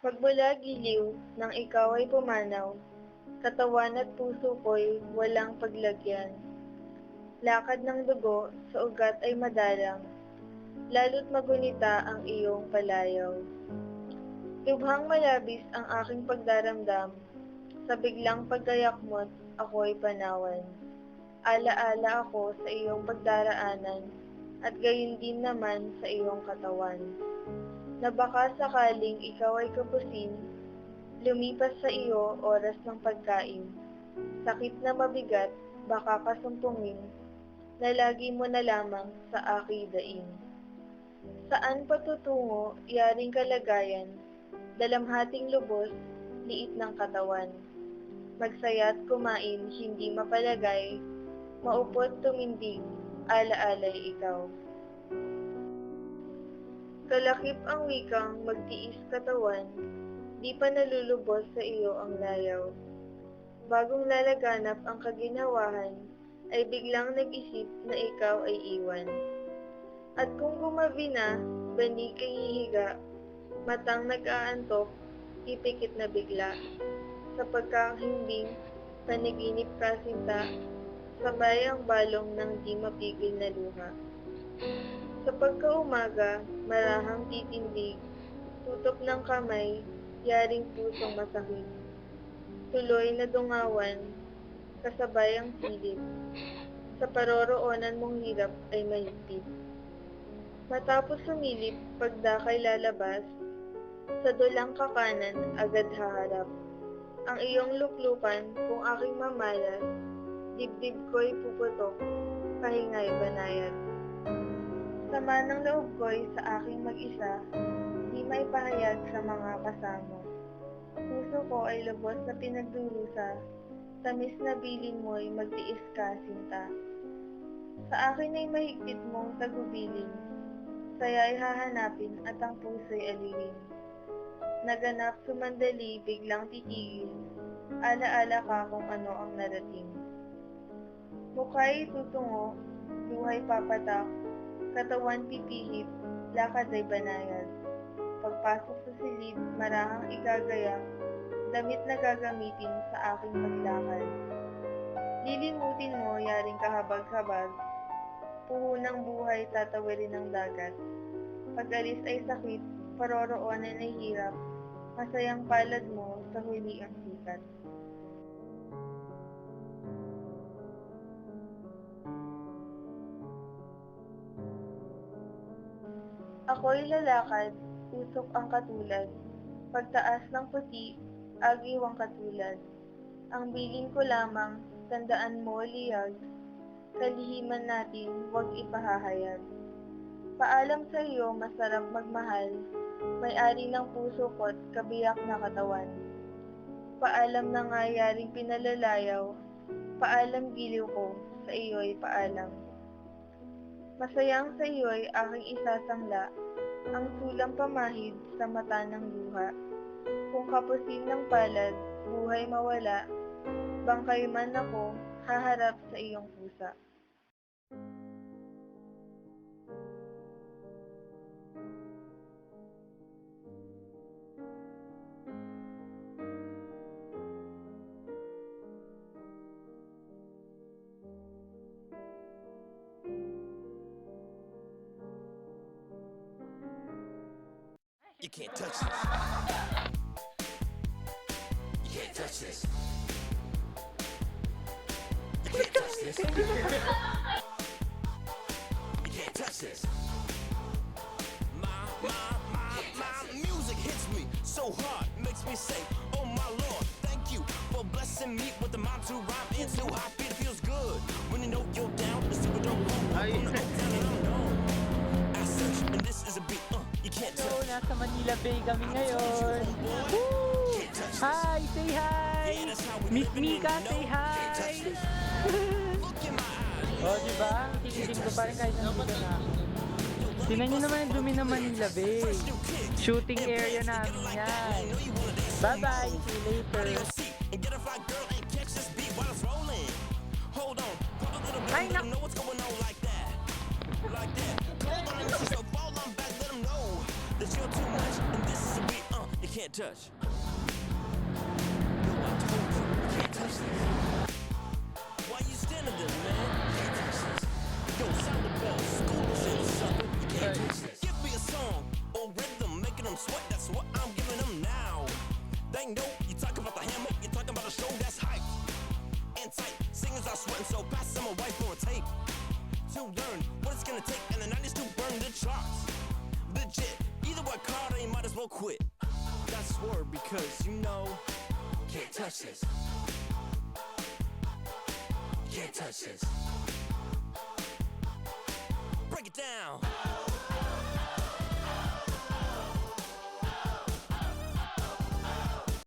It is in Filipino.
Pagmula giliw nang ikaw ay pumanaw, katawan at puso ko'y walang paglagyan. Lakad ng dugo sa ugat ay madalang, lalo't magunita ang iyong palayaw. Lubhang malabis ang aking pagdaramdam, sa biglang paggayak mo't ako'y panawan. Ala-ala ako sa iyong pagdaraanan, at gayon din naman sa iyong katawan. Na baka sakaling ikaw ay kapusin, lumipas sa iyo oras ng pagkain. Sakit na mabigat, baka kasumpungin, na lagi mo na lamang sa akidain. Saan patutungo, yaring kalagayan, dalamhating lubos, liit ng katawan. Magsaya't kumain, hindi mapalagay, maupot tumindig, ala-alay ikaw. Kalakip ang wikang magtiis katawan, di pa nalulubos sa iyo ang layaw. Bagong lalaganap ang kaginhawahan, ay biglang nag-isip na ikaw ay iwan. At kung gumabi na, bani kay hihiga, matang nag-aantok, ipikit na bigla. Sa pagkakahimbing, panaginip ka sinta, sabay ang balong ng di mapigil na luha. Sa pagkaumaga, marahang titindig, tutok ng kamay, yaring pusong masakit. Tuloy na dungawan, kasabay ang silip, sa paroroonan mong hirap ay mahigpit. Matapos sumilip, pagdakay lalabas, sa dulang kakanan agad haharap. Ang iyong luklukan kung aking mamalas, dibdib ko'y puputok, kahingay banayad. Sama ng loob ko'y sa aking mag-isa, di maipahayag sa mga kasama. Puso ko ay lubos na pinagdurusa, tamis na bilin mo'y magtiis ka sinta. Sa akin ay mahigpit mong tagubilin, saya'y hahanapin at ang puso'y alilin. Naganap sumandali biglang titigil, ala-ala ka kung ano ang narating. Mukha'y tutungo, luhay papatak, katawan pipihit, lakad ay banayad. Pagpasok sa silid, marahang igagaya, damit na gagamitin sa aking paglakad. Lilimutin mo, yaring kahabag-habag, puhunang buhay tatawirin ng dagat. Pag-alis ay sakit, paroroonan ay hirap, masayang palad mo sa huli ang sikat. Ako'y lalakad, usok ang katulad, pagtaas ng puti, agiw ang katulad. Ang bilin ko lamang, tandaan mo liyag, kalihiman natin, huwag ipahahayag. Paalam sa iyo, masarap magmahal, may-ari ng puso ko't kabiyak na katawan. Paalam na nga yaring pinalalayaw, paalam giliw ko, sa iyo'y paalam. Masayang sa iyo'y aking isasangla, ang sulang pamahid sa mata ng luha. Kung kapusin ng palad, buhay mawala, bangkay man ako, haharap sa iyong pusa. You can't touch this. You can't touch this. You can't touch this. You can't touch this. My music hits me so hard, makes me say, oh my Lord, thank you for blessing me with the mind to rhyme into. I feel it feels good when you know you're down. The super dope down and I'm gone. I search and this is a beat. You can't touch. So, nasa Manila Bay kami ngayon. Woo! Hi! Say hi! Miss Mika, say hi! Oh, diba? Tikitin ko pa rin kahit nandito na ako. Tingnan nyo naman ang dumi ng Manila Bay. Shooting area namin yan. Bye-bye! See you later! Ay, nak! That you're too much, and this is a beat, you can't touch. Yo, I told you, you can't touch this. Why you standing there, man? Can't touch this. Yo, sound the bell, school is in, sucker. You can't touch this. Give me a song or rhythm, making them sweat. That's what I'm giving them now. They know you talk about the hammer, you talking about a show that's hype and tight. Singers are sweating, so pass them a whiteboard and tape to learn what it's gonna take in the 90s to burn the charts. Legit, either work hard or you might as well quit. That's word because you know, can't touch this. Can't touch this. Break it down.